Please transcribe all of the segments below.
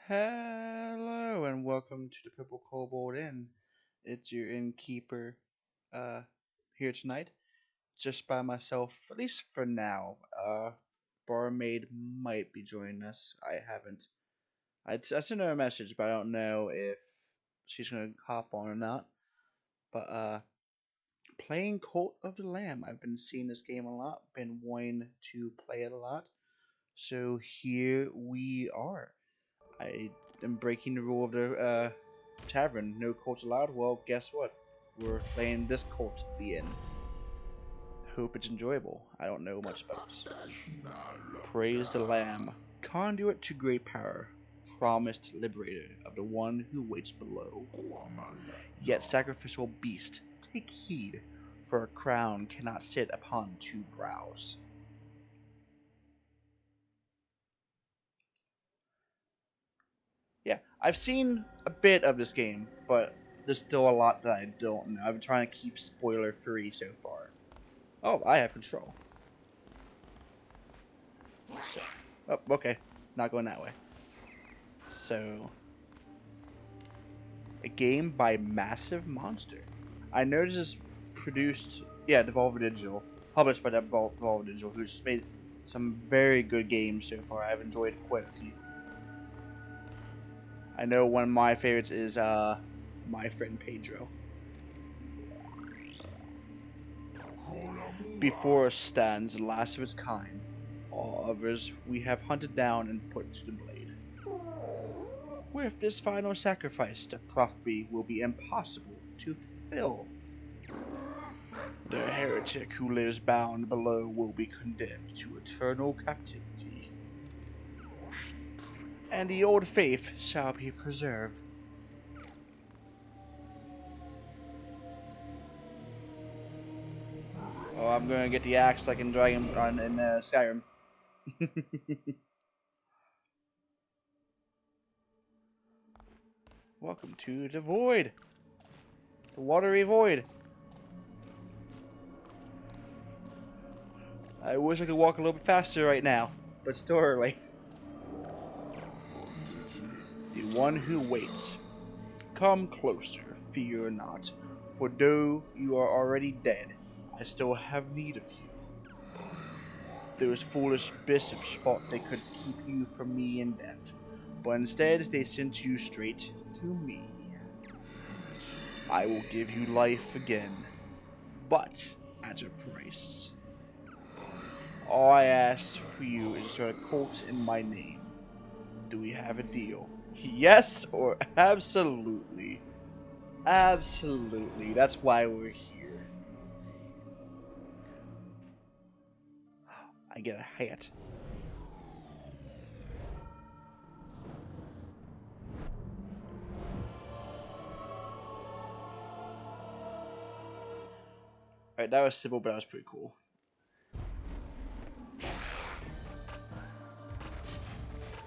Hello and welcome to the Purple Kobold Inn. It's your innkeeper uh here tonight, just by myself, at least for now. Barmaid might be joining us. I haven't. I sent her a message, but I don't know if she's gonna hop on or not. But playing Cult of the Lamb. I've been seeing this game a lot, been wanting to play it a lot. So here we are. I am breaking the rule of the tavern. No cults allowed. Well, guess what? We're playing this cult the end. Hope it's enjoyable. I don't know much about this. Praise the Lamb, conduit to great power, promised liberator of the one who waits below. Yet sacrificial beast, take heed, for a crown cannot sit upon two brows. Yeah, I've seen a bit of this game, but there's still a lot that I don't know. I've been trying to keep spoiler free so far. Oh, I have control. So, oh, okay, not going that way. So, a game by Massive Monster. I know this is produced, yeah, Devolver Digital, published by Devolver Digital, who's made some very good games so far. I've enjoyed quite a few. I know one of my favorites is My Friend Pedro. Before us stands the last of its kind. All others we have hunted down and put to the blade. With this final sacrifice, the prophecy will be impossible to fulfill. The heretic who lives bound below will be condemned to eternal captivity. And the old faith shall be preserved. Oh, I'm gonna get the axe like in Skyrim. Welcome to the void. The watery void. I wish I could walk a little bit faster right now, but still early. The one who waits. Come closer, fear not, for though you are already dead, I still have need of you. Those foolish bishops thought they could keep you from me in death, but instead they sent you straight to me. I will give you life again, but at a price. All I ask for you is to start a cult in my name. Do we have a deal? Yes or absolutely? Absolutely. That's why we're here. I get a hat. Alright, that was simple, but that was pretty cool.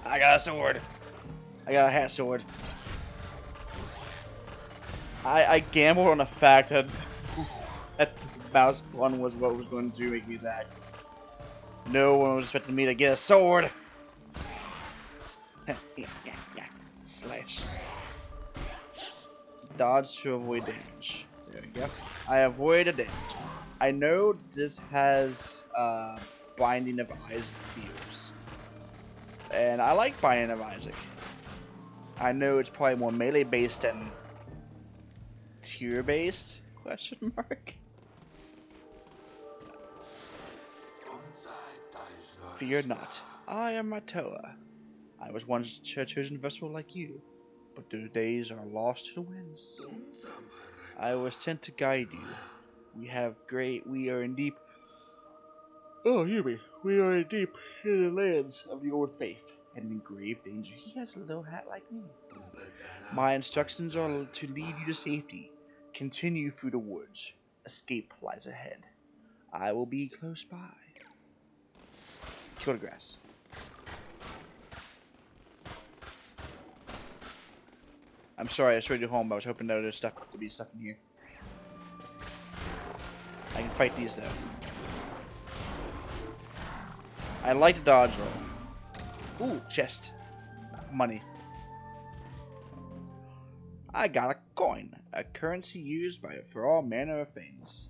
I got a sword. I got a hat sword. I gambled on the fact that that mouse button was what was going to make me attack. No one was expecting me to get a sword. Slash. Dodge to avoid damage. There we go. I avoided damage. I know this has Binding of Isaac feels. And I like Binding of Isaac. I know it's probably more melee based than tier based? Question mark. Fear not. I am Matoa. I was once a chosen vessel like you, but those days are lost to the winds. I was sent to guide you. We are in deep. Oh, hear me. We are in deep in the lands of the old faith, and in grave danger. He has a little hat like me. My instructions are to lead you to safety. Continue through the woods. Escape lies ahead. I will be close by. Kill the grass. I'm sorry, I showed you home, but I was hoping there was to be stuff in here. I can fight these though. I like the dodge roll. Ooh, chest. Money. I got a coin, a currency used for all manner of things.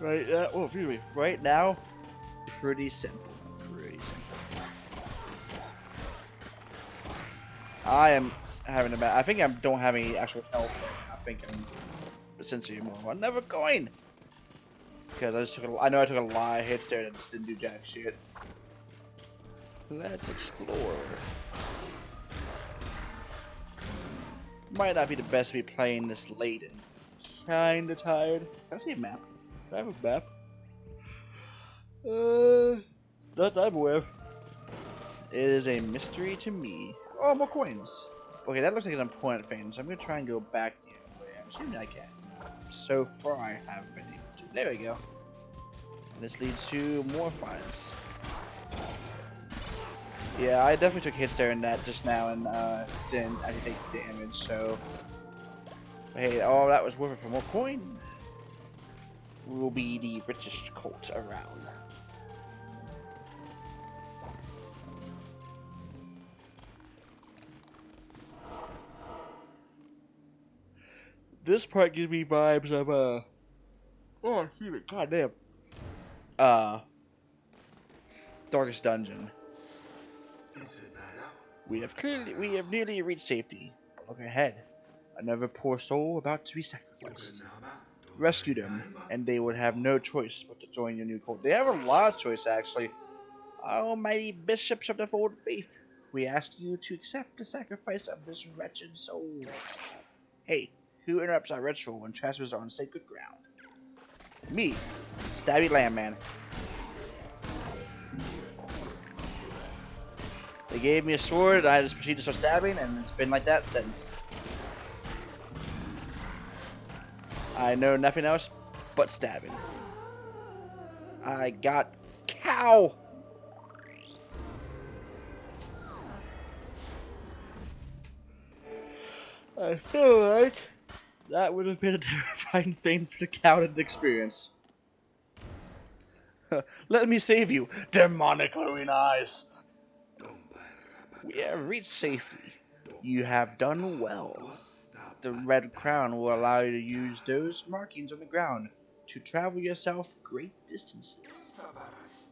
Right now, pretty simple. Pretty simple. I am having a bad. I think I don't have any actual health. I think I'm essentially more of another coin. Because I know I took a lot of hits there and just didn't do jack shit. Let's explore. Might not be the best to be playing this late and kinda tired. Can I see a map? Do I have a map? Not that I'm aware of. It is a mystery to me. Oh, more coins. Okay, that looks like an important thing, so I'm gonna try and go back the other way. I'm assuming I can. So far, I haven't been able to. There we go. And this leads to more files. Yeah, I definitely took hits there in that just now and didn't actually take damage, so... Hey, all that was worth it for more coin. We will be the richest cult around. This part gives me vibes of, oh, excuse me, goddamn. Darkest Dungeon. We have nearly reached safety. But look ahead. Another poor soul about to be sacrificed. Rescue them, and they would have no choice but to join your new cult. They have a lot of choice, actually. Almighty bishops of the old faith, we ask you to accept the sacrifice of this wretched soul. Hey, who interrupts our ritual when trespassers are on sacred ground? Me, Stabby Landman. They gave me a sword, I just proceeded to start stabbing, and it's been like that since. I know nothing else but stabbing. I got cow! I feel like that would have been a terrifying thing for the cow to experience. Let me save you, demonic glowing eyes! We have reached safety. You have done well. The red crown will allow you to use those markings on the ground to travel yourself great distances.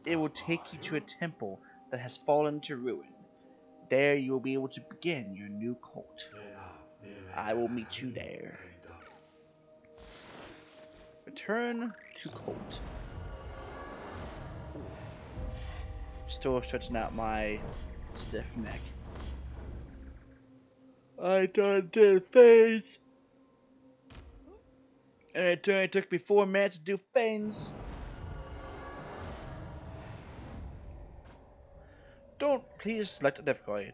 It will take you to a temple that has fallen to ruin. There you will be able to begin your new cult. I will meet you there. Return to cult. Still stretching out my stiff neck. I done did things. And it only took me 4 minutes to do things. Don't please select the difficulty.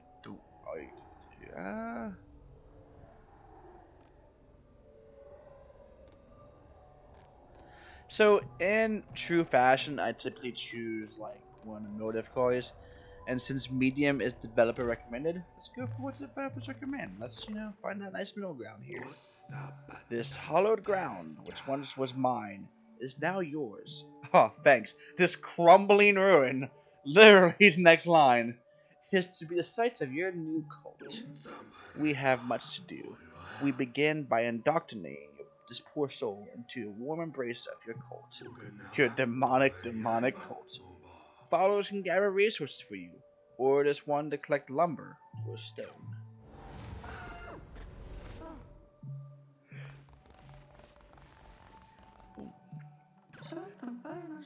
So in true fashion, I typically choose like one of the middle difficulties. And since medium is developer recommended, let's go for what developers recommend. Let's, find that nice middle ground here. This hollowed ground, which once was mine, is now yours. Oh, thanks. This crumbling ruin, literally the next line, is to be the site of your new cult. We have much to do. We begin by indoctrinating this poor soul into a warm embrace of your cult. Your demonic cult. Followers can gather resources for you, or just one to collect lumber or stone.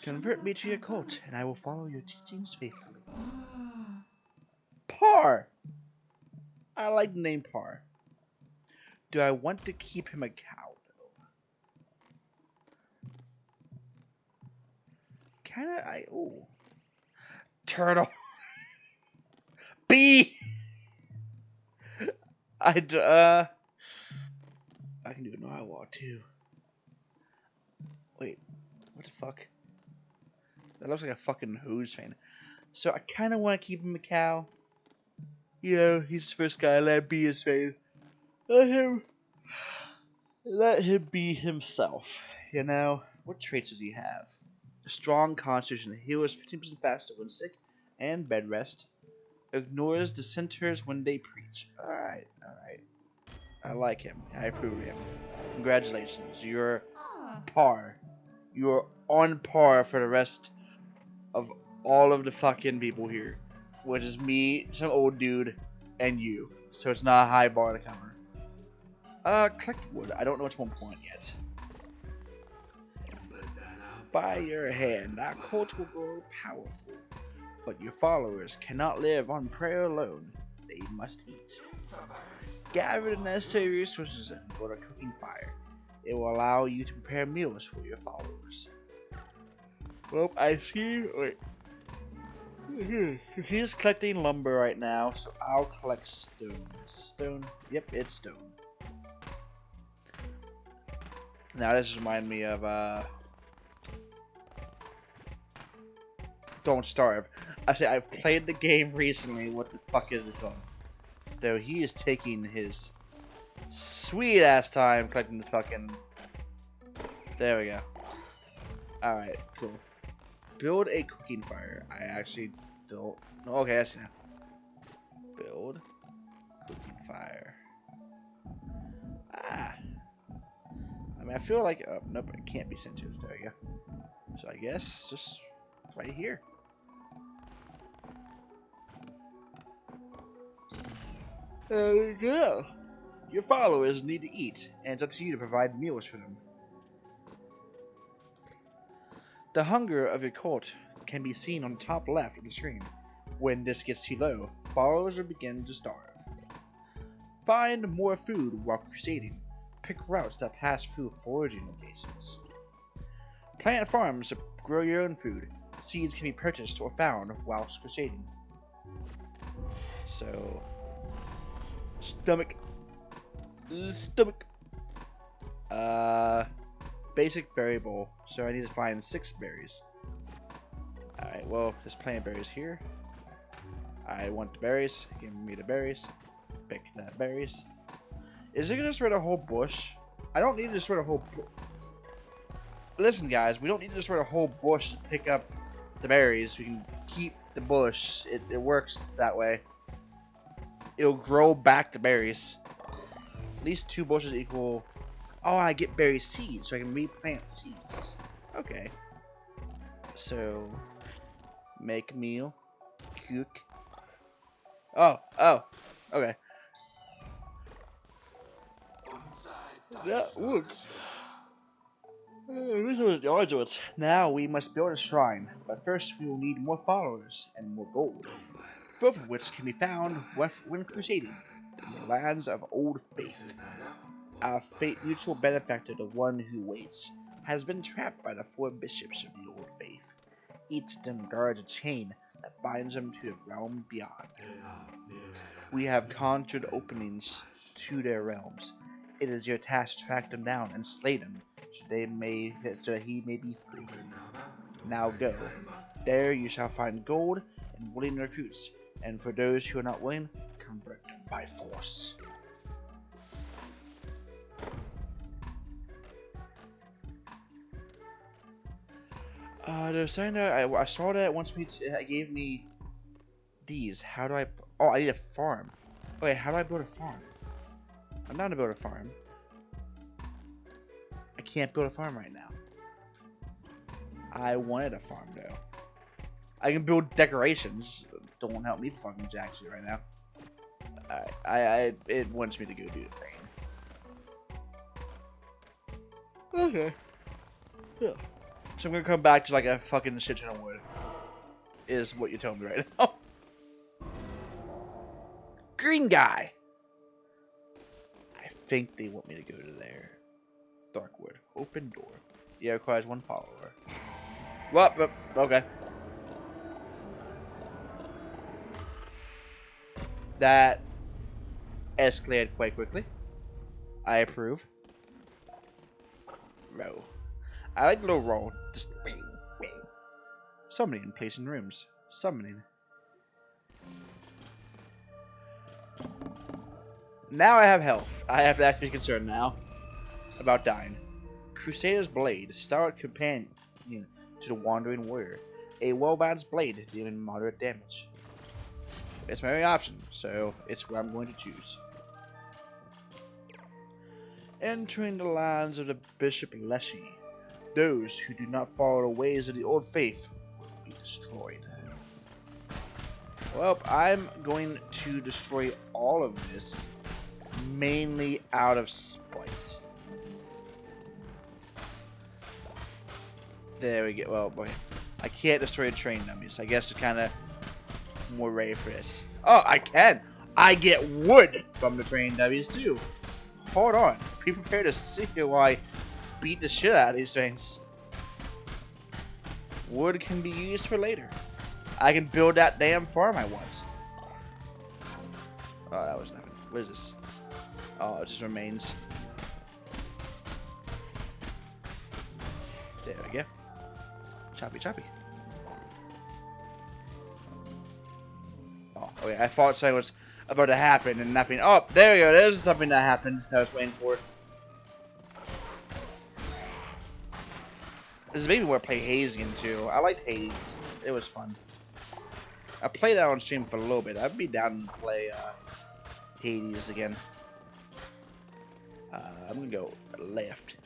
Convert me to your cult, and I will follow your teachings faithfully. Par! I like the name Par. Do I want to keep him a cow, though? Ooh. Turtle. B! I can do a narwhal, too. Wait, what the fuck? That looks like a fucking hose fan. So I kind of want to keep him a cow. He's the first guy. Let be his face. Let him be himself. What traits does he have? A strong constitution. Heals 15% faster when sick and bed rest. Ignores dissenters when they preach. Alright, alright. I like him. I approve of him. Congratulations. You're par. You're on par for the rest of all of the fucking people here. Which is me, some old dude, and you. So it's not a high bar to cover. Collect wood. I don't know what's 1 point yet. By your hand, our cult will grow powerful. But your followers cannot live on prayer alone. They must eat. Gather the necessary resources and build a cooking fire. It will allow you to prepare meals for your followers. Well, I see. Wait. He's collecting lumber right now, so I'll collect stone. Stone? Yep, it's stone. Now this reminds me of Don't Starve. I say I've played the game recently. What the fuck is it called? Though he is taking his sweet ass time collecting this fucking. There we go. All right, cool. Build a cooking fire. I actually don't. Okay, I see now. Build cooking fire. Ah. I mean, I feel like nope, it can't be sent to us. There we go. So I guess just right here. There we go. Your followers need to eat, and it's up to you to provide meals for them. The hunger of your cult can be seen on the top left of the screen. When this gets too low, followers will begin to starve. Find more food while crusading. Pick routes that pass through foraging locations. Plant farms to grow your own food. Seeds can be purchased or found whilst crusading. So... Stomach. Basic berry bowl. So I need to find 6 berries. Alright, well, there's plenty of berries here. I want the berries. Give me the berries. Pick the berries. Is it gonna destroy the whole bush? I don't need to destroy the whole bush. Listen, guys, we don't need to destroy the whole bush to pick up the berries. We can keep the bush. It works that way. It'll grow back the berries. At least 2 bushes equal... Oh, I get berry seeds, so I can replant seeds. Okay. So... Make meal. Cook. Oh. Okay. That works. Now we must build a shrine, but first we will need more followers and more gold. Both of which can be found when crusading in the lands of Old Faith. Our fate mutual benefactor, the one who waits, has been trapped by the 4 bishops of the Old Faith. Each of them guards a chain that binds them to the realm beyond. We have conjured openings to their realms. It is your task to track them down and slay them, so that he may be free. Now go. There you shall find gold and willing recruits, and for those who are not willing, convert them by force. There's something that I saw that once it gave me these. How do I? Oh, I need a farm. Okay, how do I build a farm? I'm down to build a farm. I can't build a farm right now. I wanted a farm though. I can build decorations. Don't help me fucking jack shit right now. It wants me to go do the thing. Okay. Yeah. So I'm gonna come back to like a fucking shit ton of wood. Is what you're telling me right now. Green guy. I think they want me to go to there. Darkwood. Open door. Yeah, requires 1 follower. Well, okay. That escalated quite quickly. I approve. Row. I like the little roll. Just summoning, placing rooms. Summoning. Now I have health. I have to actually be concerned now about dying. Crusader's Blade. Stalwart companion to the Wandering Warrior. A well-balanced blade dealing moderate damage. It's my only option, so it's what I'm going to choose. Entering the lands of the Bishop Leshy, those who do not follow the ways of the old faith will be destroyed. Well, I'm going to destroy all of this, mainly out of spite. There we go. Well, boy, I can't destroy a train dummies. I guess it's kind of more ready for this. Oh, I can. I get wood from the train dummies too. Hold on. Be prepared to see while I beat the shit out of these things. Wood can be used for later. I can build that damn farm I want. Oh, that was nothing. What is this? Oh, it just remains. There we go. Choppy, choppy. Oh, okay. I thought something was about to happen and nothing. Oh, there we go. There's something that happens that I was waiting for. This is maybe where I play Haze again too. I liked Haze. It was fun. I played that on stream for a little bit. I'd be down to play Hades again. I'm gonna go left.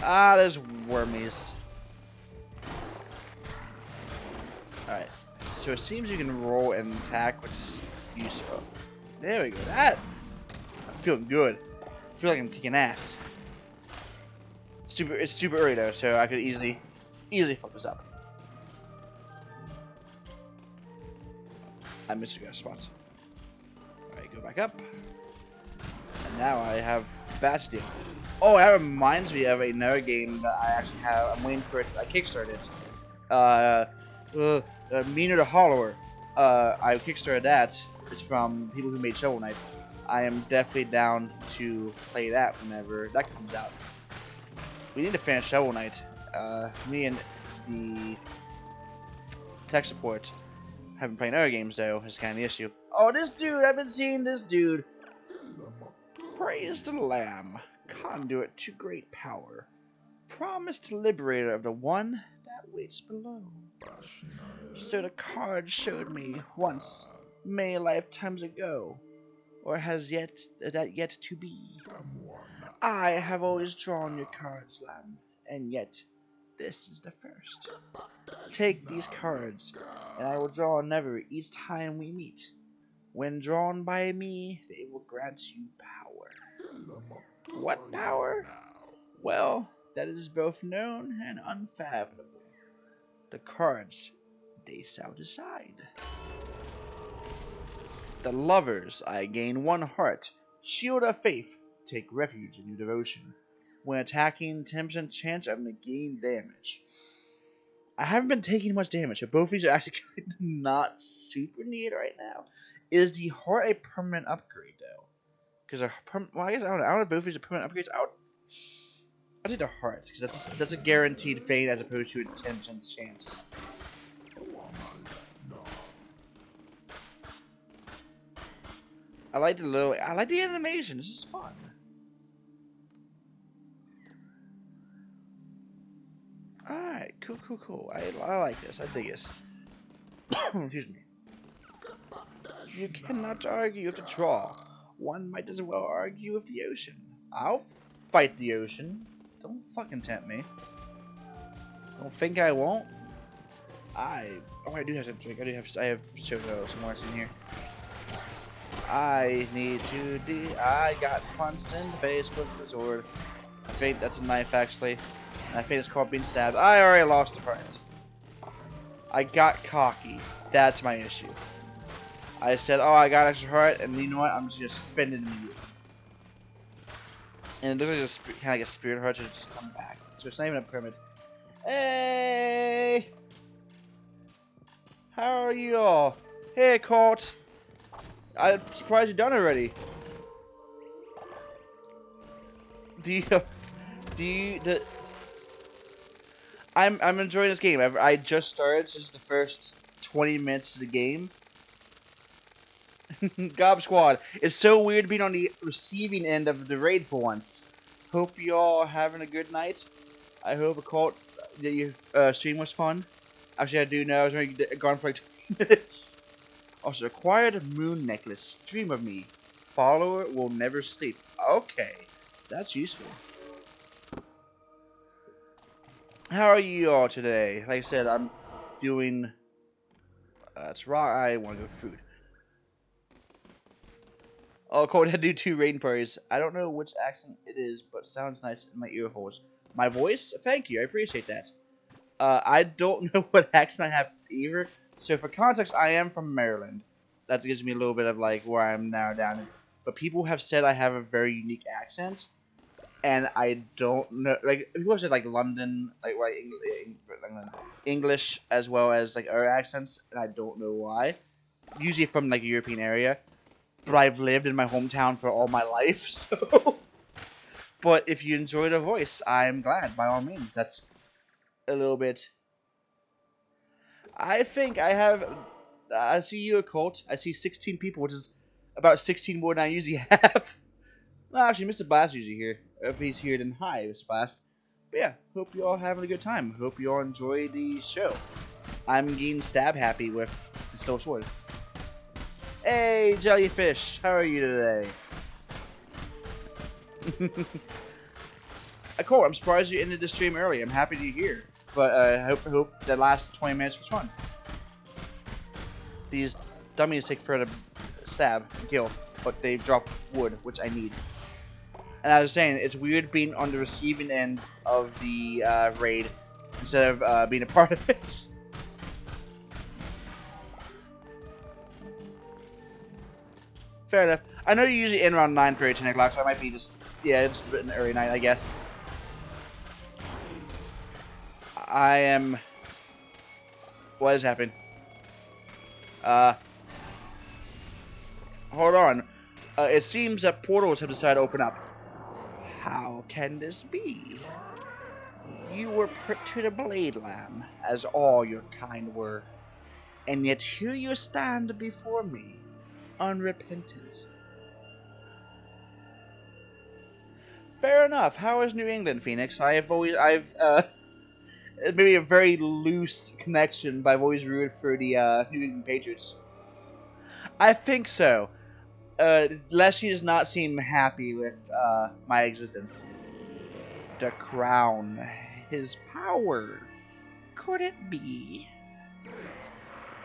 Ah, there's wormies. Alright. So it seems you can roll and attack, which is useful. There we go. That I'm feeling good. I feel like I'm kicking ass. It's super early though, so I could easily fuck this up. I missed a good spot. Alright, go back up. And now I have batch deal. Oh, that reminds me of another game that I actually have. I'm waiting for it. I kickstarted it. Meaner the Hollower. I kickstarted that. It's from people who made Shovel Knight. I am definitely down to play that whenever that comes out. We need to finish Shovel Knight. Me and the tech support have been playing other games though. Is kind of the issue. Oh, this dude! I've been seeing this dude. Praise the Lamb, conduit to great power, promised liberator of the one that waits below. So the card showed me once, many lifetimes ago, or has yet to be. I have always drawn your cards, Lamb, and yet this is the first. Take these cards, and I will draw another each time we meet. When drawn by me, they will grant you power. What power? Well, that is both known and unfathomable. The cards, they shall decide. The lovers, I gain one heart. Shield of faith, take refuge in your devotion. When attacking, 10% chance of negating damage. I haven't been taking much damage, but both of these are actually kind of not super neat right now. Is the heart a permanent upgrade though? Because well, I guess I don't know if both of these are permanent upgrades. I'll take the hearts because that's a guaranteed fade as opposed to a 10% chance. I like the animation. This is fun. Alright, cool. I like this. I dig this. Excuse me. You cannot argue with the draw. One might as well argue with the ocean. I'll fight the ocean. Don't fucking tempt me. Don't think I won't. I do have some drink. I have soda somewhere in here. I need to I got punched in the face with the sword. I think that's a knife actually. I think it's called being stabbed. I already lost the prize. I got cocky. That's my issue. I said, oh, I got an extra heart, and you know what? I'm just gonna spend it immediately. And it looks like just kind of like a spirit heart should just come back. So it's not even a permit. Hey! How are you all? Hey, Colt. I'm surprised you're done already. I'm enjoying this game. I just started. This is the first 20 minutes of the game. Gob Squad. It's so weird being on the receiving end of the raid for once. Hope you all having a good night. I hope that your stream was fun. Actually, I do know I was only gone for like 20 minutes. Also, acquired moon necklace. Dream of me. Follower will never sleep. Okay, that's useful. How are you all today? Like I said, I'm doing. That's right. I want to go for food. Oh, Cold, I do 2 rain parties. I don't know which accent it is, but it sounds nice in my ear holes. My voice? Thank you. I appreciate that. I don't know what accent I have either. So for context, I am from Maryland. That gives me a little bit of like where I'm now down. But people have said I have a very unique accent, and I don't know. Like people have said like London, like right English as well as like other accents, and I don't know why. Usually from like a European area, but I've lived in my hometown for all my life, so. But if you enjoy the voice, I'm glad. By all means, that's a little bit. I think I have. I see you a cult. I see 16 people, which is about 16 more than I usually have. Well, actually, Mr. Blast is usually here. If he's here, then hi, Mr. Blast. But yeah, hope you all having a good time. Hope you all enjoy the show. I'm getting stab happy with this little sword. Hey, Jellyfish, how are you today? Cool, I'm surprised you ended the stream early. I'm happy to hear. But I hope the last 20 minutes was fun. These dummies take forever to stab and kill, but they drop wood, which I need. And I was saying, it's weird being on the receiving end of the raid instead of being a part of it. Fair enough. I know you usually end around 9:30, 10 o'clock, so I might be just, yeah, it's a bit an early night, I guess. I am... What is happening? Hold on. It seems that portals have decided to open up. How can this be? You were put to the blade, lamb, as all your kind were. And yet here you stand before me, unrepentant. Fair enough. How is New England, Phoenix? Maybe a very loose connection, but I've always rooted for the New England Patriots. I think so. Leslie does not seem happy with my existence. The crown, his power. Could it be?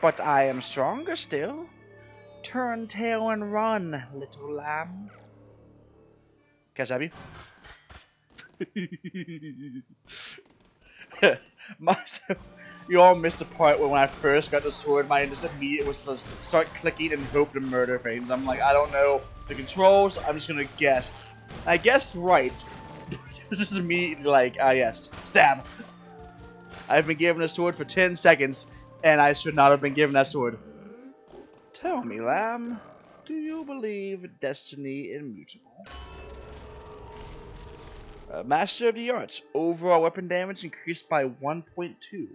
But I am stronger still. Turn tail and run, little lamb. Can I stab you? You all missed the part where when I first got the sword, my just immediate was to start clicking and hope to murder things. I'm like, I don't know the controls. I'm just gonna guess. I guessed right. It's just immediately like, yes, stab. I've been given a sword for 10 seconds, and I should not have been given that sword. Tell me, lamb, do you believe destiny immutable? Master of the Arts. Overall weapon damage increased by 1.2.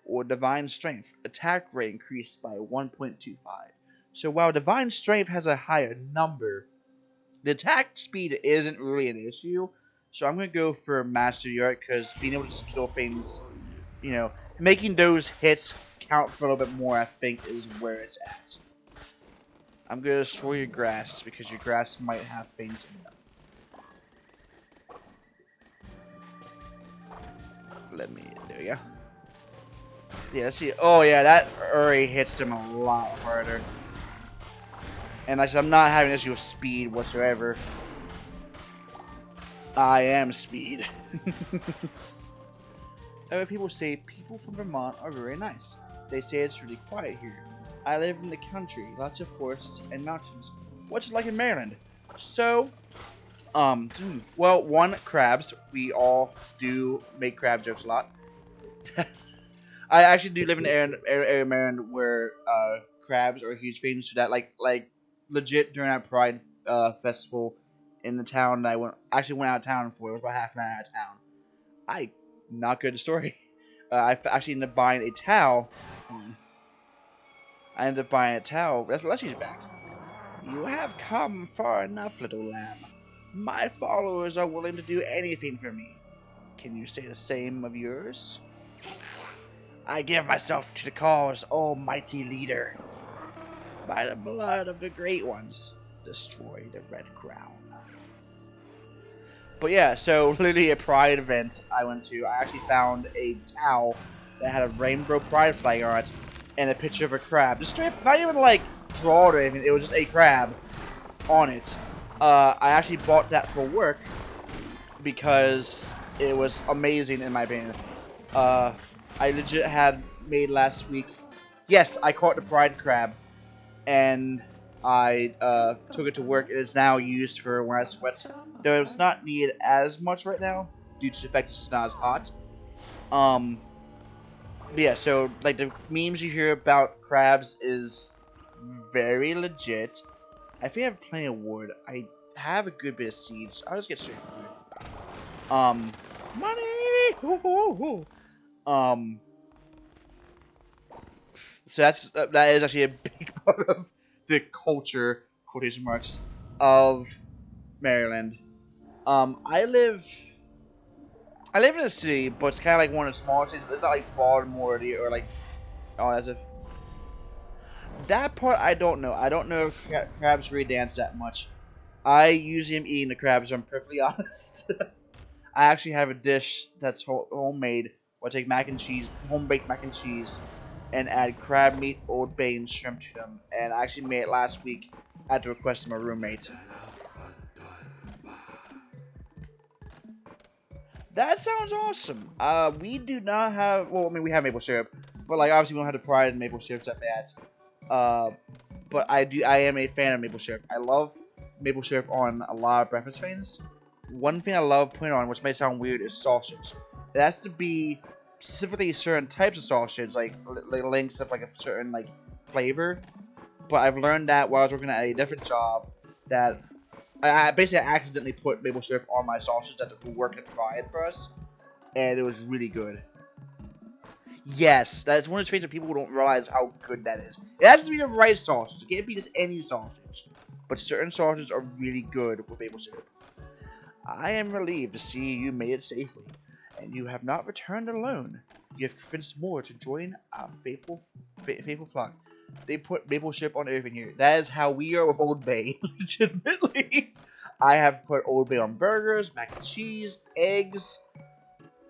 Or Divine Strength. Attack rate increased by 1.25. So while Divine Strength has a higher number, the attack speed isn't really an issue. So I'm going to go for Master of the Art because being able to just kill things, you know, making those hits count for a little bit more, I think, is where it's at. I'm going to destroy your grass because your grass might have things in them. There we go. Yeah, let's see. Oh yeah, that Uri hits them a lot harder. And like I said, I'm not having an issue with speed whatsoever. I am speed. People say people from Vermont are very nice. They say it's really quiet here. I live in the country, lots of forests and mountains. What's it like in Maryland? So, well, one, crabs. We all do make crab jokes a lot. I actually do live in an area of Maryland where crabs are a huge thing. So that like legit during our Pride festival in the town that I went out of town for. It was about half an hour out of town. Not good story. I actually ended up buying a towel. Let's use back. You have come far enough, little lamb. My followers are willing to do anything for me. Can you say the same of yours? I give myself to the cause, almighty leader. By the blood of the great ones, destroy the red crown. But yeah, so literally a pride event I went to, I actually found a towel that had a rainbow pride flag on it and a picture of a crab. Just straight, not even like drawn or anything, it was just a crab on it. I actually bought that for work because it was amazing in my opinion. I legit had made last week. Yes, I caught the pride crab and I took it to work. It is now used for when I sweat. Though it's not needed as much right now due to the fact it's just not as hot. Yeah, so like the memes you hear about crabs is very legit. I think I have plenty of wood. I have a good bit of seeds. I'll just get straight food. Money. Woo-hoo-hoo. So that is actually a big part of the culture, quotation marks, of Maryland. I live in a city, but it's kind of like one of the smaller cities. It's not like Baltimore or like, oh, as if that part I don't know. I don't know if crabs really dance that much. I usually am eating the crabs. If I'm perfectly honest. I actually have a dish that's homemade. Where I take mac and cheese, home baked mac and cheese, and add crab meat, Old Bay, and shrimp to them. And I actually made it last week at the request of my roommate. That sounds awesome. We do not have. Well, I mean, we have maple syrup, but like obviously we don't have the pride in maple syrup that bad. But I do. I am a fan of maple syrup. I love maple syrup on a lot of breakfast things. One thing I love putting on, which may sound weird, is sausage. It has to be specifically certain types of sausage, like links of like a certain like flavor. But I've learned that while I was working at a different job that I basically accidentally put maple syrup on my sausage that the work had provided for us, and it was really good. Yes, that's one of the things that people don't realize how good that is. It has to be the right sausage. It can't be just any sausage. But certain sausages are really good with maple syrup. I am relieved to see you made it safely, and you have not returned alone. You have convinced more to join our faithful flock. They put maple syrup on everything here. That is how we are with Old Bay. Legitimately. I have put Old Bay on burgers, mac and cheese, eggs.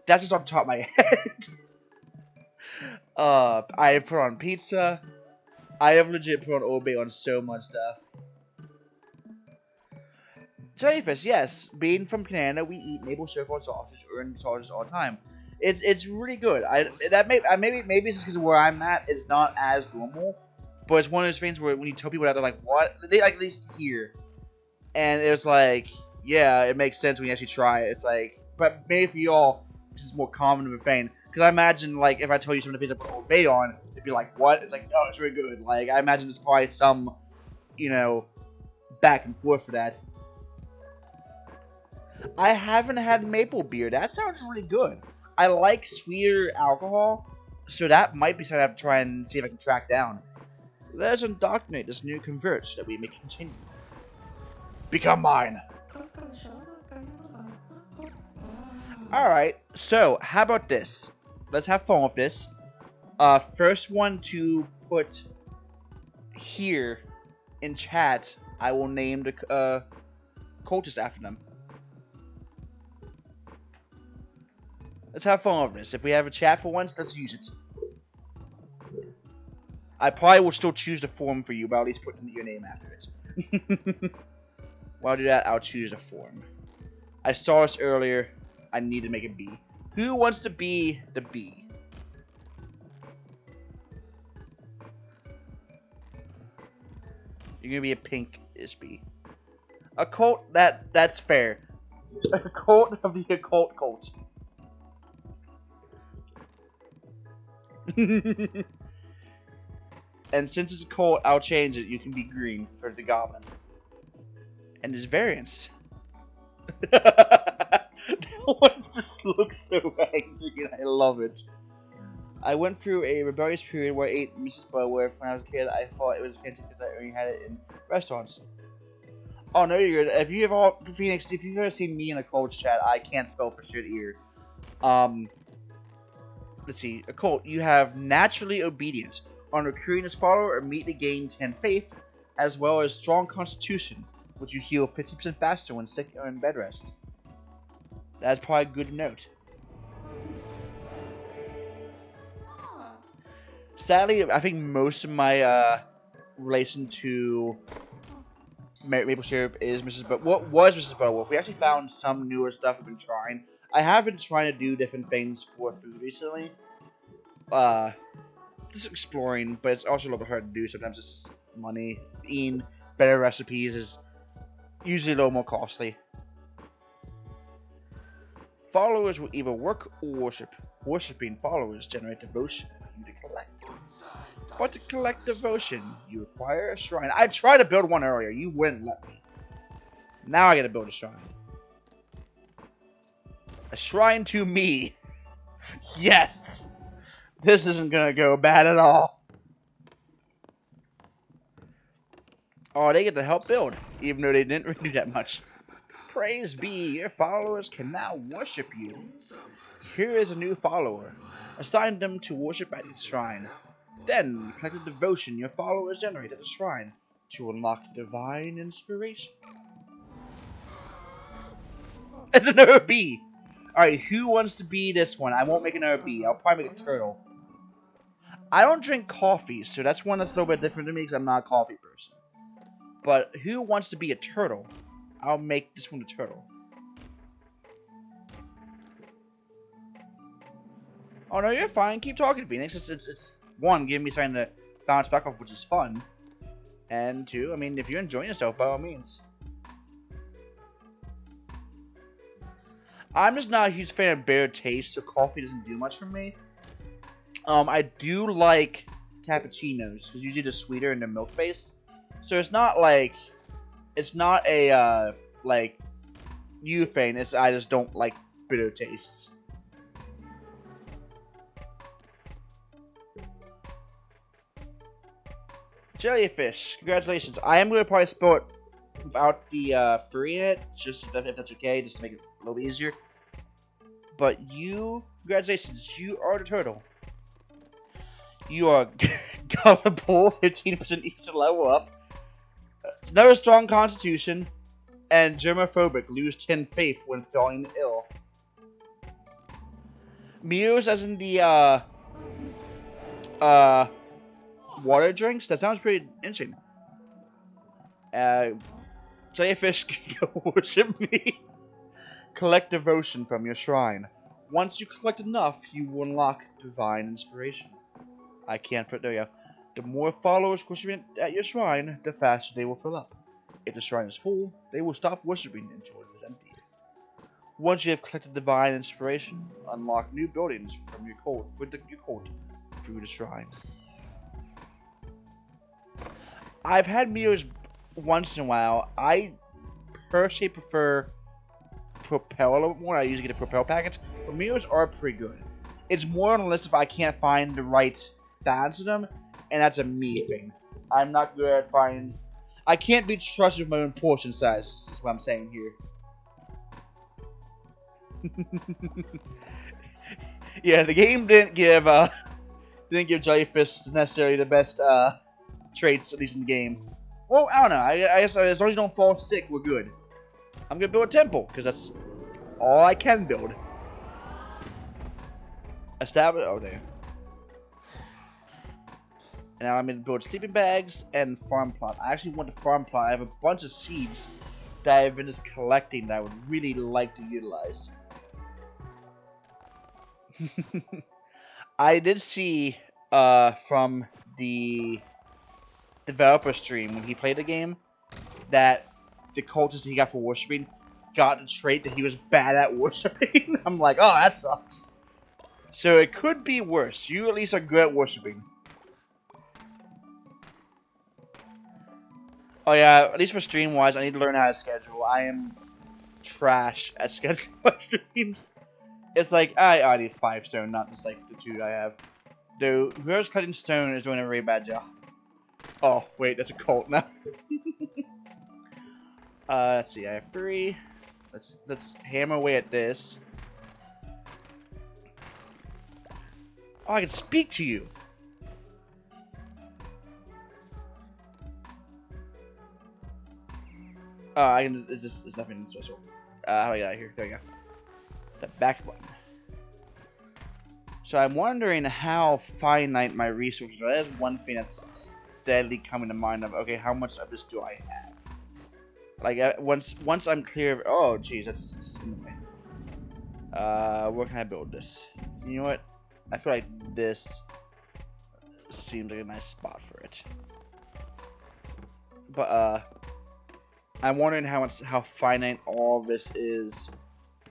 That's just on top of my head. I have put on pizza. I have legit put on Old Bay on so much stuff. Safest, yes. Being from Canada, we eat maple syrup on sausage or in sausages all the time. It's really good. Maybe it's just because where I'm at, it's not as normal. But it's one of those things where when you tell people that, they're like, what? They like at least hear. And it's like, yeah, it makes sense when you actually try it. It's like, but maybe for y'all, this is more common of a thing. Because I imagine, like, if I tell you some of the things I put Old Bay on, it'd be like, what? It's like, no, it's really good. Like, I imagine there's probably some, back and forth for that. I haven't had maple beer. That sounds really good. I like sweeter alcohol, so that might be something I have to try and see if I can track down. Let us indoctrinate this new convert so that we may continue. Become mine. Alright, so how about this? Let's have fun with this. First one to put here in chat, I will name the cultist after them. Let's have fun with this. If we have a chat for once, let's use it. I probably will still choose the form for you, but I'll at least put your name after it. While I do that, I'll choose a form. I saw this earlier. I need to make a bee. Who wants to be the bee? You're gonna be a pink-ish bee. A cult, that's fair. A cult of the occult cult. And since it's a cult, I'll change it. You can be green for the goblin. And there's variants. That one just looks so angry, and I love it. I went through a rebellious period where I ate Mrs. Butterworth when I was a kid. I thought it was fancy because I only had it in restaurants. Oh no, you're good. If you've ever seen me in a cult's chat, I can't spell for shit either. Let's see. A cult. You have naturally obedient. On recruiting this follower, immediately gain 10 faith, as well as strong constitution, which you heal 50% faster when sick or in bed rest. That's probably good to note. Sadly, I think most of my relation to maple syrup is Mrs. What was Mrs. Butterwolf. We actually found some newer stuff we've been trying. I have been trying to do different things for food recently. Just exploring, but it's also a little bit hard to do. Sometimes it's just money. Eating better recipes is usually a little more costly. Followers will either work or worship. Worshipping followers generate devotion for you to collect. But to collect devotion, you require a shrine. I tried to build one earlier. You wouldn't let me. Now I gotta build a shrine. A shrine to me. Yes! This isn't gonna go bad at all. Oh, they get to help build, even though they didn't really do that much. Praise be, your followers can now worship you. Here is a new follower. Assign them to worship at the shrine. Then, collect the devotion your followers generate at the shrine to unlock divine inspiration. It's another bee! Alright, who wants to be this one? I won't make another bee. I'll probably make a turtle. I don't drink coffee, so that's one that's a little bit different to me because I'm not a coffee person. But who wants to be a turtle? I'll make this one a turtle. Oh no, you're fine. Keep talking, Phoenix. It's one, giving me something to bounce back off, which is fun. And two, I mean, if you're enjoying yourself, by all means. I'm just not a huge fan of bitter taste, so coffee doesn't do much for me. I do like cappuccinos, because usually they're sweeter and they're milk-based. So it's not like, it's not a, like, you thing, it's, I just don't like bitter tastes. Jellyfish, congratulations. I am going to probably spell it without the furry in it, just if that's okay, just to make it a little bit easier. But you, congratulations, you are the turtle. You are gullible, 15% each to level up. Another strong constitution, and germophobic, lose 10 faith when falling ill. Mews as in the, water drinks? That sounds pretty interesting. Jellyfish can worship me. Collect devotion from your shrine. Once you collect enough, you will unlock divine inspiration. I can't put there you go. The more followers worshiping at your shrine, the faster they will fill up. If the shrine is full, they will stop worshiping until it is emptied. Once you have collected divine inspiration, unlock new buildings from your cult through the shrine. I've had meals once in a while. I personally prefer Propel a little bit more. I usually get a Propel package, but meals are pretty good. It's more on the list if I can't find the right balance of them, and that's a me thing. I'm not good at finding. I can't be trusted with my own portion size. Is what I'm saying here. Yeah, the game didn't give Jellyfish necessarily the best traits, at least in the game. Well, I don't know. I guess as long as you don't fall sick, we're good. I'm gonna build a temple because that's all I can build. Establish. Oh, there. And now I'm gonna build sleeping bags and farm plot. I actually want the farm plot. I have a bunch of seeds that I've been just collecting that I would really like to utilize. I did see from the developer stream when he played the game that the cultist he got for worshipping got the trait that he was bad at worshipping. I'm like, oh, that sucks. So it could be worse. You at least are good at worshipping. Oh yeah, at least for stream-wise, I need to learn how to schedule. I am trash at scheduling my streams. It's like, I need 5 stone, not just like the 2 I have. Dude, whoever's cutting stone is doing a really bad job. Oh, wait, that's a cult now. Let's see, I have 3. Let's hammer away at this. Oh, I can speak to you. I can. It's nothing special. How do I get out of here? There we go. The back button. So I'm wondering how finite my resources are. That is one thing that's steadily coming to mind of, okay, how much of this do I have? Like, once I'm clear of, oh, jeez, that's in the way. Where can I build this? You know what? I feel like this seems like a nice spot for it. But, I'm wondering how finite all this is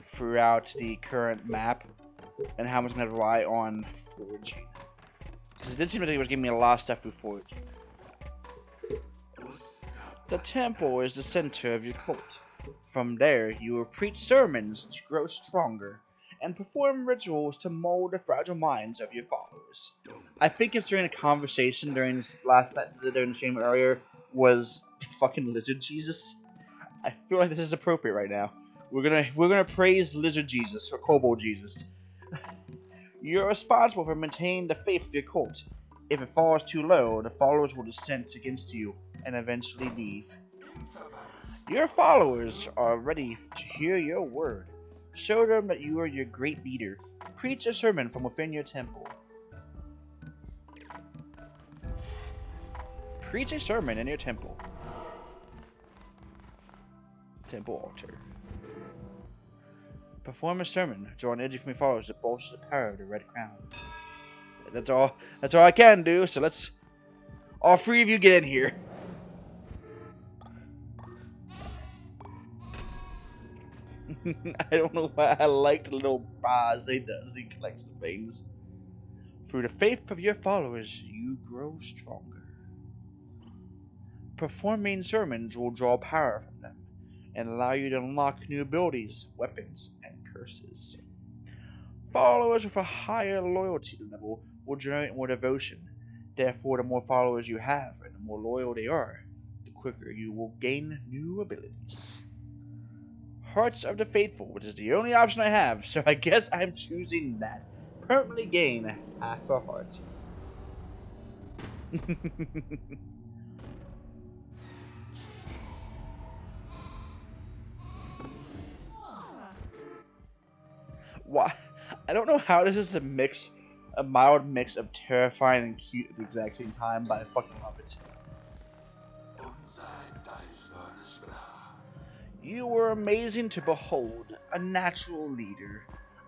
throughout the current map. And how much I'm going to rely on foraging. Because it did seem like it was giving me a lot of stuff through foraging. The temple is the center of your cult. From there, you will preach sermons to grow stronger, and perform rituals to mold the fragile minds of your followers. I think it's during a conversation during this during the stream earlier was fucking Lizard Jesus. I feel like this is appropriate right now. We're gonna praise Lizard Jesus or Kobold Jesus. You're responsible for maintaining the faith of your cult. If it falls too low, the followers will dissent against you and eventually leave. Your followers are ready to hear your word. Show them that you are your great leader. Preach a sermon from within your temple. Preach a sermon in your temple. Temple altar. Perform a sermon. Draw an energy from your followers to bolster the power of the Red Crown. That's all I can do, so let's... all three of you get in here. I don't know why I like the little bars he does. He collects the things. Through the faith of your followers, you grow stronger. Performing sermons will draw power from them and allow you to unlock new abilities, weapons, and curses. Followers with a higher loyalty level will generate more devotion. Therefore, the more followers you have and the more loyal they are, the quicker you will gain new abilities. Hearts of the Faithful, which is the only option I have, so I guess I'm choosing that. Permanently gain half a heart. Why? I don't know how this is a mild mix of terrifying and cute at the exact same time, but I fucking love it. You were amazing to behold, a natural leader.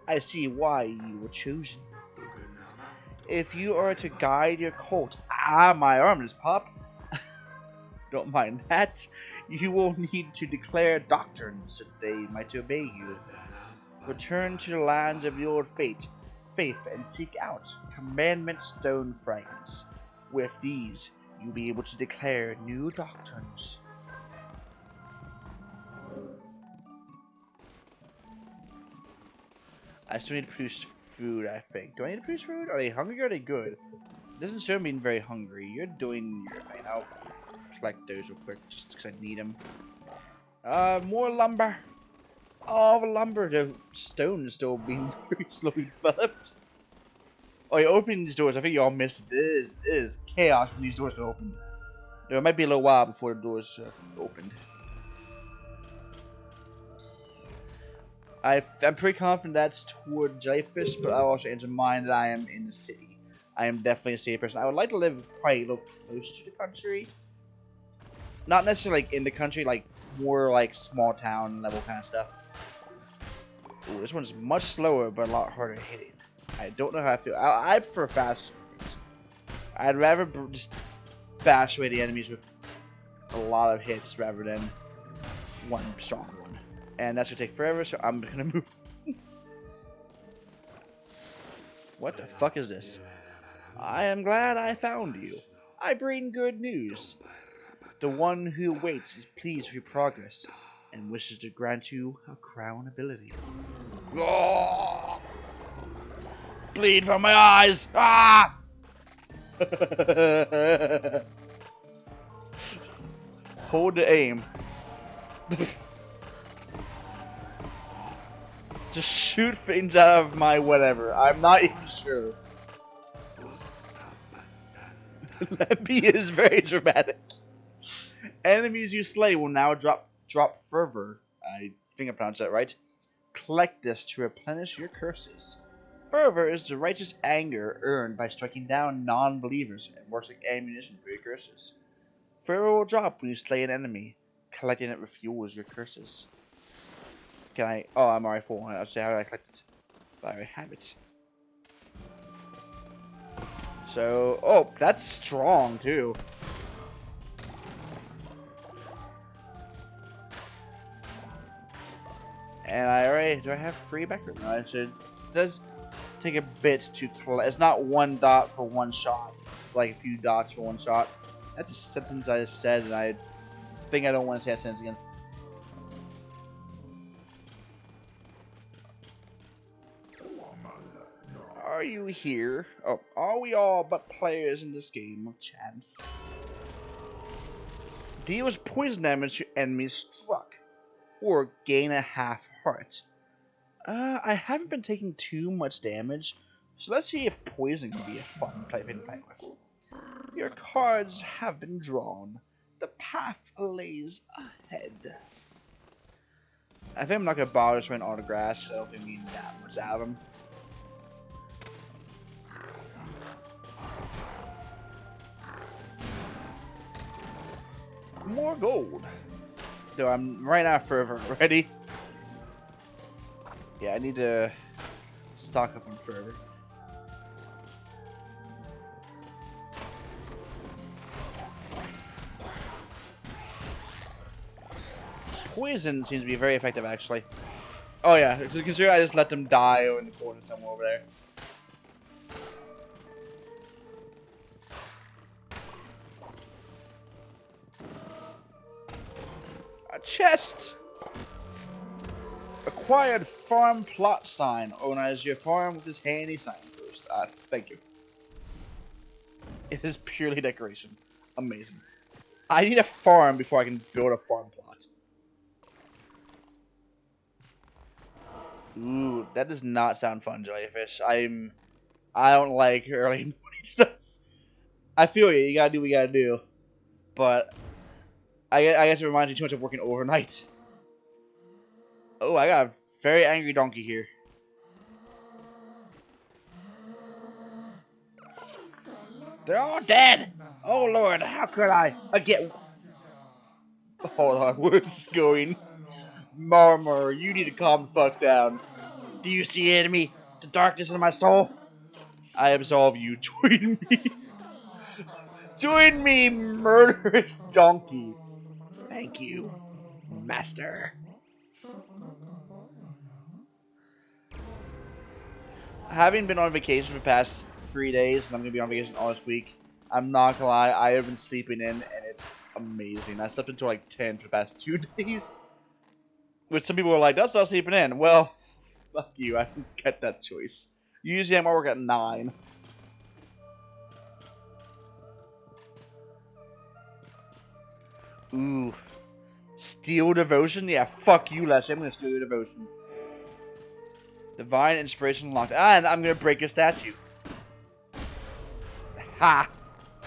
I see why you were chosen. If you are to guide your cult, my arm just popped. Don't mind that. You will need to declare doctrines that they might obey you. Return to the lands of your faith, and seek out commandment stone fragments. With these, you'll be able to declare new doctrines. I still need to produce food, I think. Do I need to produce food? Are they hungry or are they good? It doesn't show me being very hungry. You're doing your thing. I'll collect those real quick just because I need them. More lumber. Oh, the lumber. The stone is still being very slowly developed. Oh, you're opening these doors. I think you all missed it. It is chaos when these doors are open. There might be a little while before the doors opened. I'm pretty confident that's toward Jellyfish, but I'll also answer mine that I am in the city. I am definitely a city person. I would like to live probably a little close to the country. Not necessarily like in the country, like more like small town level kind of stuff. Ooh, this one's much slower, but a lot harder hitting. I don't know how I feel. I prefer fast things. I'd rather just bash away the enemies with a lot of hits rather than one strong one. And that's gonna take forever, so I'm gonna move. What the fuck is this? I am glad I found you. I bring good news. The one who waits is pleased with your progress and wishes to grant you a crown ability. Oh! Bleed from my eyes! Ah! Hold the aim. Just shoot things out of my whatever. I'm not even sure. Lemby is very dramatic. Enemies you slay will now drop drop fervor. I think I pronounced that right. Collect this to replenish your curses. Fervor is the righteous anger earned by striking down non-believers and works like ammunition for your curses. Fervor will drop when you slay an enemy. Collecting it refuels your curses. Can I? Oh, I'm already full. I'll say how do I collect it? But I already have it. So, oh, that's strong too. And I already do I have free backer? No, I should. It does take a bit to collect. It's not one dot for one shot. It's like a few dots for one shot. That's a sentence I just said, and I think I don't want to say that sentence again. Are you here? Oh, are we all but players in this game of chance? Deals poison damage to enemies struck, or gain a half heart. I haven't been taking too much damage, so let's see if poison can be a fun thing to play with. Your cards have been drawn. The path lays ahead. I think I'm not going to bother trying autographs, so I don't think we need that much out of them. More gold. Though I'm right out fervor. Ready? Yeah, I need to stock up on fervor. Poison seems to be very effective, actually. Oh yeah, consider I just let them die in the corner somewhere over there. A chest! Acquired farm plot sign. Organize your farm with this handy signpost. Thank you. It is purely decoration. Amazing. I need a farm before I can build a farm plot. Ooh, that does not sound fun, Jellyfish. I don't like early morning stuff. I feel you. You gotta do what you gotta do. But I guess it reminds me too much of working overnight. Oh, I got a very angry donkey here. They're all dead! Oh lord, how could I get... Hold on, where's this going? Murmur, you need to calm the fuck down. Do you see enemy? The darkness in my soul? I absolve you. Join me. Join me, murderous donkey. Thank you, master. Having been on vacation for the past 3 days, and I'm going to be on vacation all this week, I'm not gonna lie, I have been sleeping in, and it's amazing. I slept until like 10 for the past 2 days. Which some people are like, that's not sleeping in. Well, fuck you, I didn't get that choice. Usually I'm at work at 9. Ooh. Steal devotion? Yeah, fuck you, Leslie. I'm gonna steal your devotion. Divine inspiration locked. And I'm gonna break your statue. Ha!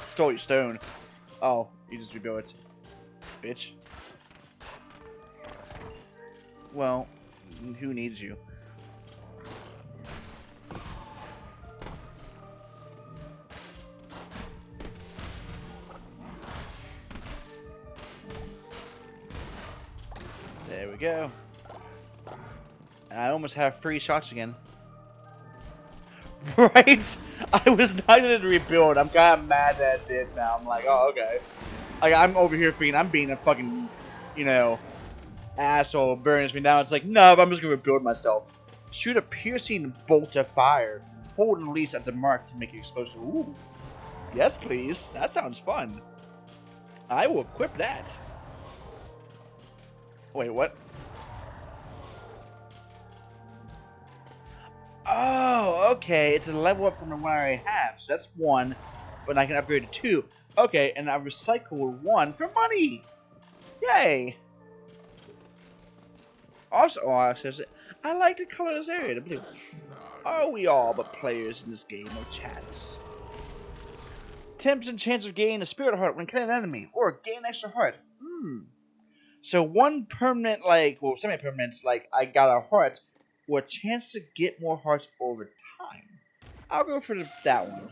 Stole your stone. Oh, you just rebuilt it. Bitch. Well, who needs you? There we go. I almost have 3 shots again. Right? I was not going to rebuild. I'm kind of mad that I did now. I'm like, oh, okay. Like, I'm over here thinking I'm being a fucking, you know, asshole burns me down. It's like, no, I'm just going to rebuild myself. Shoot a piercing bolt of fire. Hold and release at the mark to make it explosive. Ooh. Yes, please. That sounds fun. I will equip that. Wait, what? Oh, okay. It's a level up from the one I already have. So that's 1, but I can upgrade to 2. Okay, and I recycled 1 for money. Yay! Also, I like the color of this area, the blue. Are we all but players in this game of chance? 10% chance of gaining a spirit heart when killing an enemy, or gain extra heart. So one permanent, like, well, semi-permanent, like I got a heart, with a chance to get more hearts over time. I'll go for that one.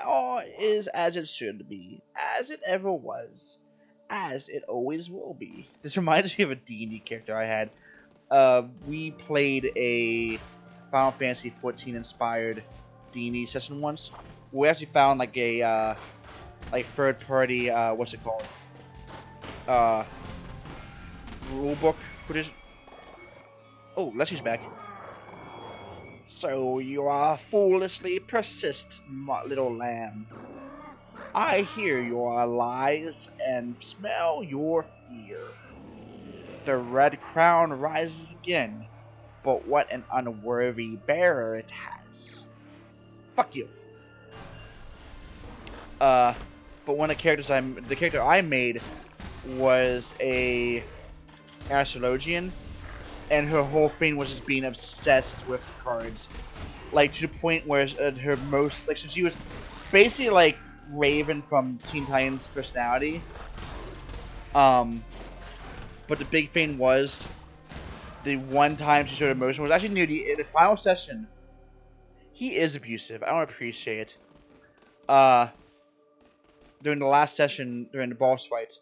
All is as it should be, as it ever was, as it always will be. This reminds me of a D&D character I had. We played a Final Fantasy 14 inspired D&D session once. We actually found like a like third party what's it called? Uh, rulebook. What is? Oh, Leslie's back. So you are foolishly persist, my little lamb. I hear your lies and smell your fear. The red crown rises again, but what an unworthy bearer it has. Fuck you. But one of the character I made was a astrologian, and her whole thing was just being obsessed with cards, like to the point where her most so she was basically like Raven from Teen Titans' personality. But the big thing was the one time she showed emotion was actually near the final session. He is abusive. I don't appreciate it. During the last session, during the boss fight,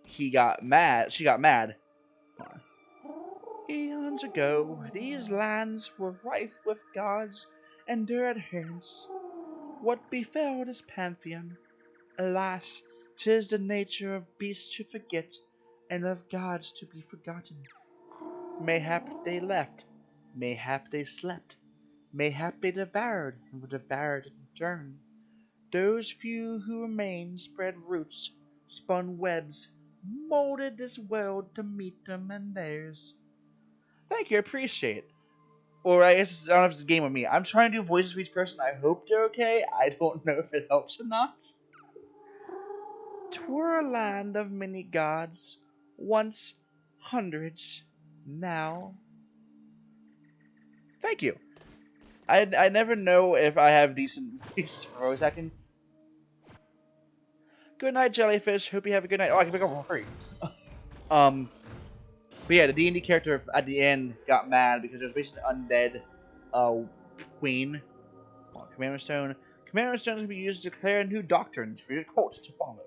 he got mad. She got mad. Eons ago, these lands were rife with gods and their adherents. What befell this pantheon? Alas, 'tis the nature of beasts to forget, and of gods to be forgotten. Mayhap they left, mayhap they slept, mayhap they devoured and were devoured in turn. Those few who remained spread roots, spun webs, molded this world to meet them and theirs. Thank you, I appreciate it. Or I guess I don't know if it's a game with me. I'm trying to do voices for each person. I hope they're okay. I don't know if it helps or not. 'Twere a land of many gods, once hundreds, now. Thank you. I never know if I have decent voice acting. Good night, jellyfish. Hope you have a good night. Oh, I can pick up for free. But yeah, the D&D character at the end got mad because there was basically an undead queen on Commander Stone. Commander Stones can be used to declare new doctrines for your cult to follow.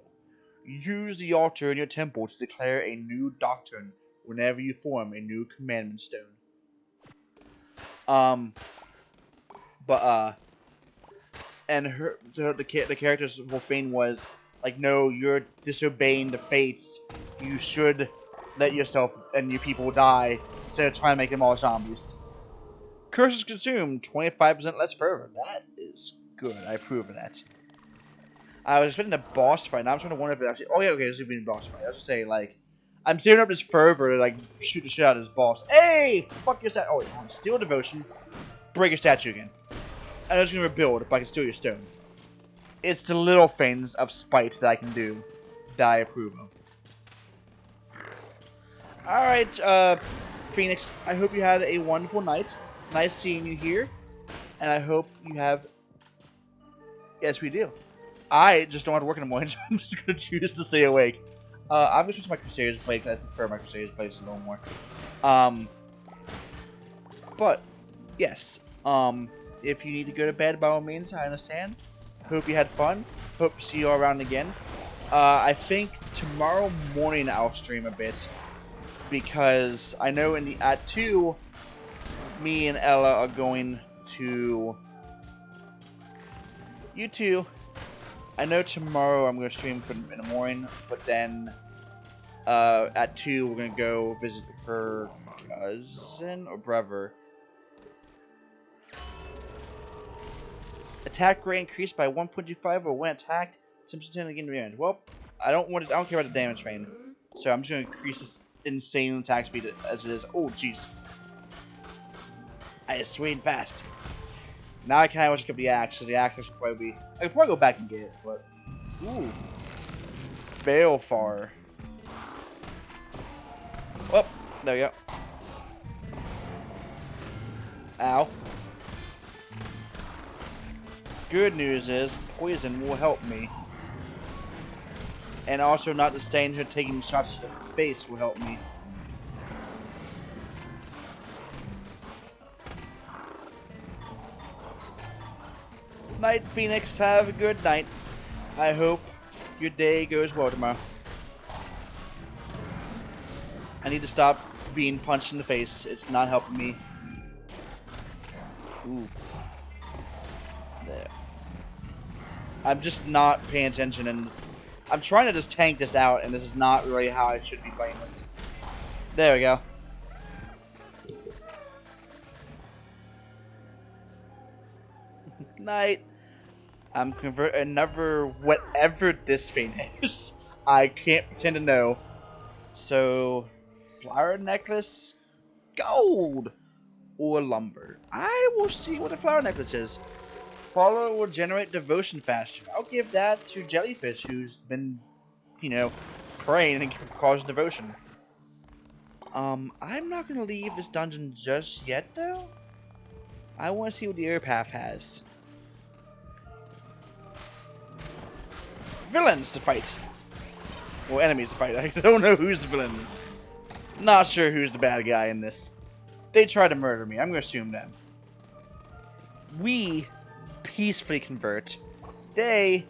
Use the altar in your temple to declare a new doctrine whenever you form a new commandment stone. And the character's whole thing was like, no, you're disobeying the fates. You should let yourself and your people die instead of trying to make them all zombies. Curses consumed 25% less fervor. That is good. I approve of that. I was expecting a boss fight. Now I'm trying to wonder if it actually. Oh yeah, okay, this is being a boss fight. I was just saying, like, I'm saving up this fervor to like shoot the shit out of this boss. Hey, fuck your statue. Oh wait, steal devotion, break your statue again. I'm just gonna rebuild if I can steal your stone. It's the little things of spite that I can do that I approve of. All right, Phoenix. I hope you had a wonderful night. Nice seeing you here, and I hope you have. Yes, we do. I just don't want to work in the morning, so I'm just going to choose to stay awake. I'm going to choose my Crusaders play, because I prefer my Crusaders plays a little more. But, yes. If you need to go to bed, by all means, I understand. Hope you had fun. Hope to see you all around again. I think tomorrow morning I'll stream a bit. Because I know at 2, me and Ella are going to... You two. I know tomorrow I'm going to stream in the morning, but then at 2 we're going to go visit her cousin or brother. Attack rate increased by 1.25 or when attacked, 10% again damage. Well, I don't care about the damage train, so I'm just going to increase this insane attack speed as it is. Oh, jeez. I swayed fast. Now I kind of wish I kept the axe, because the axe should probably be... I could probably go back and get it, but... Ooh. Balefar. Oh, there we go. Ow. Good news is, poison will help me. And also not to stay in here taking shots to the face will help me. Night, Phoenix. Have a good night. I hope your day goes well tomorrow. I need to stop being punched in the face. It's not helping me. Ooh. There. I'm just not paying attention, and I'm trying to just tank this out, and this is not really how I should be playing this. There we go. Night. I'm converting another whatever this thing is. I can't pretend to know. So, flower necklace, gold, or lumber. I will see what the flower necklace is. Follower will generate devotion faster. I'll give that to Jellyfish, who's been, you know, praying and causing devotion. I'm not gonna leave this dungeon just yet, though. I want to see what the air path has. Villains to fight. Well, enemies to fight. I don't know who's the villains. Not sure who's the bad guy in this. They tried to murder me. I'm gonna assume them. We peacefully convert. They,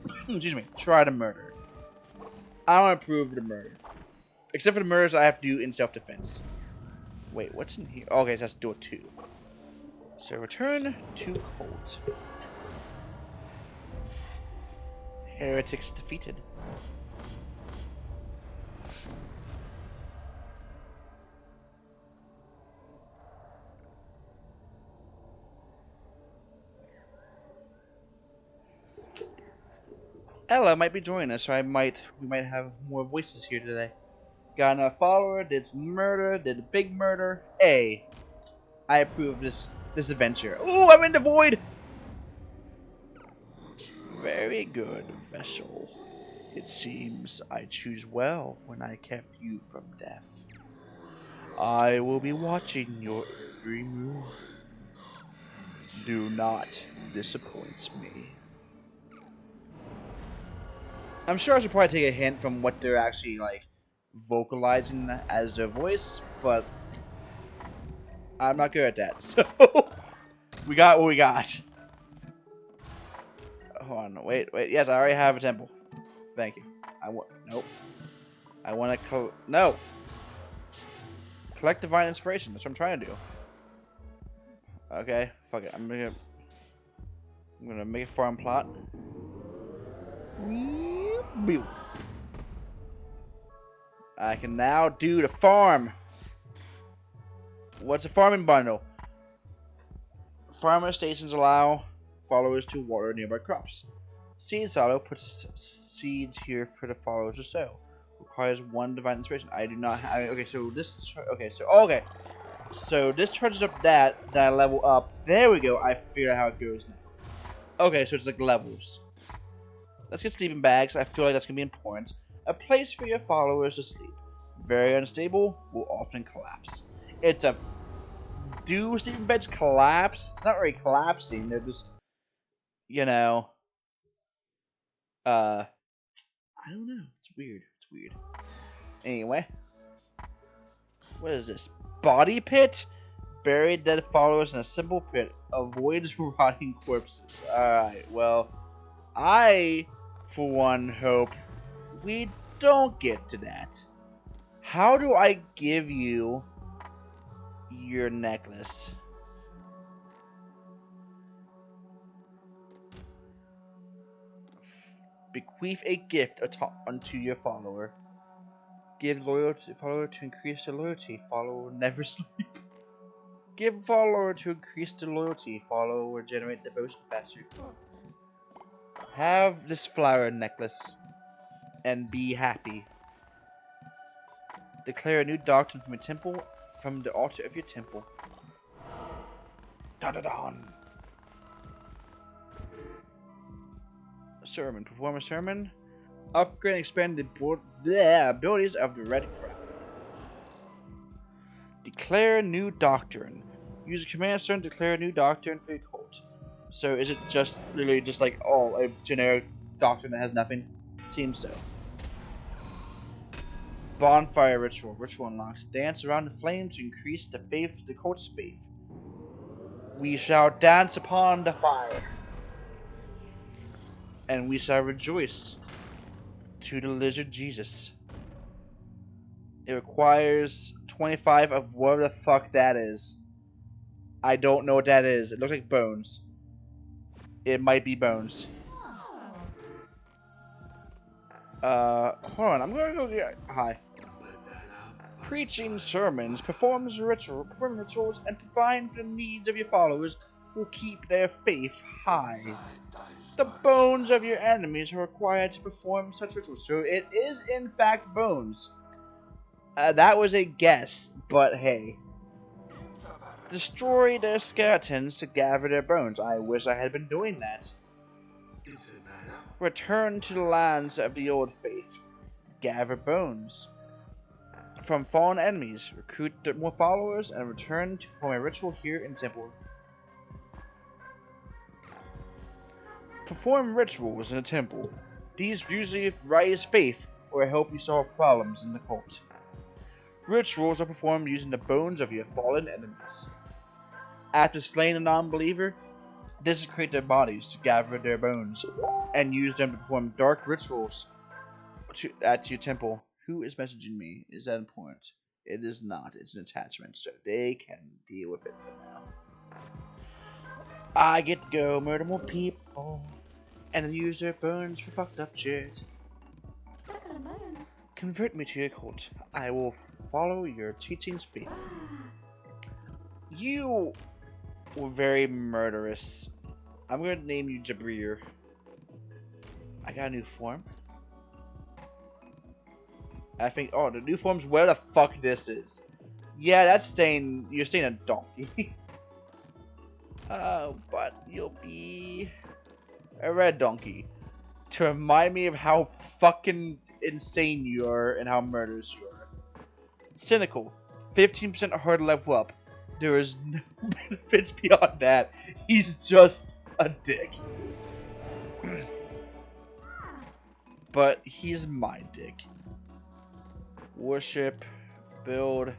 excuse me, try to murder. I don't approve of the murder. Except for the murders I have to do in self-defense. Wait, what's in here? Okay, so that's door 2. So return to Kobold. Heretics defeated. Ella might be joining us, so we might have more voices here today. Got enough follower, did some murder, did a big murder. Hey, I approve of this adventure. Ooh, I'm in the void! Very good, Vessel. It seems I choose well when I kept you from death. I will be watching your every move. Do not disappoint me. I'm sure I should probably take a hint from what they're actually, like, vocalizing as their voice, but I'm not good at that, so we got what we got. Hold on, wait. Yes, I already have a temple. Thank you. Nope. I want to no. Collect divine inspiration. That's what I'm trying to do. Okay, fuck it. I'm gonna make a farm plot. I can now do the farm. What's a farming bundle? Farmer stations allow followers to water nearby crops. Seed silo puts seeds here for the followers to sow. Requires 1 divine inspiration. I do not have. Okay, so this. Okay. So this charges up that I level up. There we go. I figured out how it goes now. Okay, so it's like levels. Let's get sleeping bags. I feel like that's gonna be important. A place for your followers to sleep. Very unstable. Will often collapse. It's a. Do sleeping beds collapse? It's not really collapsing. They're just, you know. I don't know. It's weird. Anyway. What is this? Body pit? Bury dead followers in a simple pit. Avoids rotting corpses. Alright, well. I, for one, hope we don't get to that. How do I give you your necklace? Bequeath a gift unto your follower. Give loyalty follower to increase their loyalty. Follower never sleep. Give follower to increase their loyalty. Follower will generate devotion faster. Have this flower necklace and be happy. Declare a new doctrine from the altar of your temple. Da-da-don. Sermon. Perform a sermon. Upgrade and expand the abilities of the Red Crown. Declare new doctrine. Use a command sermon to declare a new doctrine for your cult. So is it just literally just like a generic doctrine that has nothing? Seems so. Bonfire ritual. Ritual unlocked. Dance around the flame to increase the cult's faith. We shall dance upon the fire, and we shall rejoice to the lizard Jesus. It requires 25 of whatever the fuck that is. I don't know what that is. It looks like bones. It might be bones. Hold on. I'm gonna go get... Hi. Preaching sermons, performing rituals, and providing for the needs of your followers will keep their faith high. The bones of your enemies are required to perform such rituals. So it is, in fact, bones. That was a guess, but hey. Destroy their skeletons to gather their bones. I wish I had been doing that. Return to the lands of the old faith. Gather bones from fallen enemies. Recruit more followers and return to perform a ritual here in temple. Perform rituals in a temple. These usually raise faith or help you solve problems in the cult. Rituals are performed using the bones of your fallen enemies. After slaying a non-believer, desecrate their bodies to gather their bones and use them to perform dark rituals at your temple. Who is messaging me? Is that important? It is not. It's an attachment, so they can deal with it for now. I get to go murder more people and use their bones for fucked up shit. Convert me to your cult. I will follow your teachings faithfully. You were very murderous. I'm gonna name you Jabrir. I got a new form. I think, oh, the new form's where the fuck this is. Yeah, that's staying, you're staying a donkey. But you'll be a red donkey. To remind me of how fucking insane you are and how murderous you are. Cynical. 15% harder to level up. There is no benefits beyond that. He's just a dick. But he's my dick. Worship, build,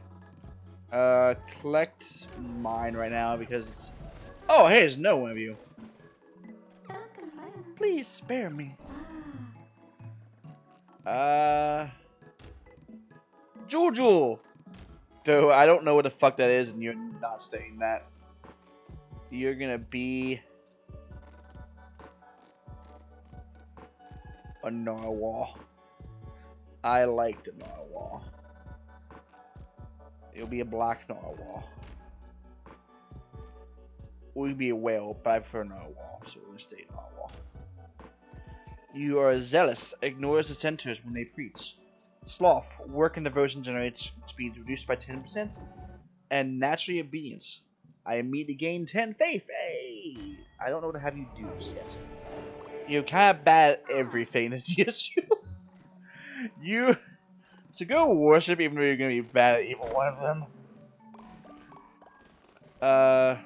collect mine right now because it's... Oh, hey, there's no one of you. Please spare me. Jewel. Though I don't know what the fuck that is, and you're not saying that. You're gonna be a narwhal. I like the narwhal. It'll be a black narwhal. Or you'll be a whale, but I prefer narwhal, so we're gonna stay narwhal. You are zealous, ignores the dissenters when they preach. Sloth, work and devotion generates speed reduced by 10%, and naturally obedience. I immediately gain 10 faith. Hey! I don't know what to have you do yet. You're kind of bad at everything is the issue. You to go worship even though you're gonna be bad at either one of them.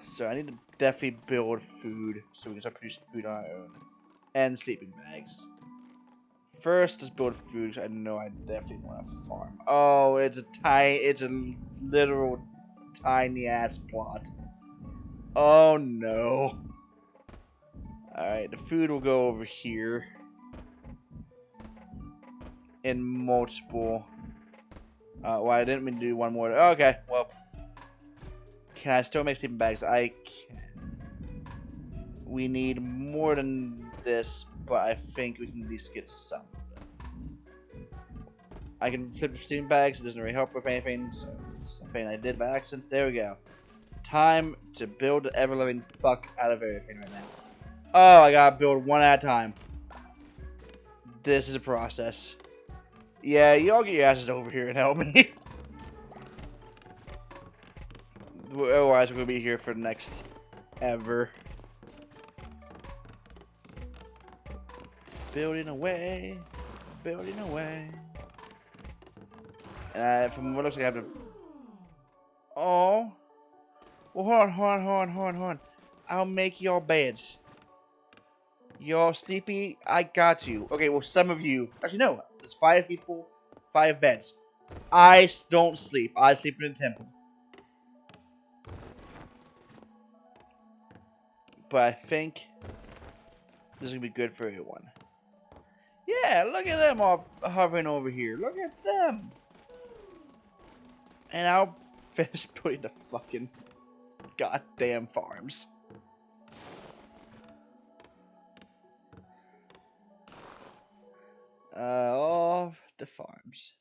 So I need to definitely build food so we can start producing food on our own. And sleeping bags. First, let's build food. I know I definitely want to farm. Oh, it's a literal tiny ass plot. Oh no. Alright, the food will go over here. In multiple. Well, I didn't mean to do one more. Okay, well. Can I still make sleeping bags? I can. We need more than this, but I think we can at least get some. I can flip sleeping bags. It doesn't really help with anything, so it's something I did by accident. There we go. Time to build the ever-living fuck out of everything right now. Oh, I gotta build one at a time. This is a process. Yeah, y'all get your asses over here and help me. Otherwise, we're gonna be here for the next ever. Building away, building away. From what it looks like, I have to. Oh, well, hold on. I'll make y'all beds. Y'all sleepy? I got you. Okay, well, some of you. Actually, no. There's 5 people, 5 beds. I don't sleep. I sleep in the temple. But I think this is gonna be good for everyone. Yeah, look at them all hovering over here. Look at them. And I'll finish putting the fucking goddamn farms. All the farms.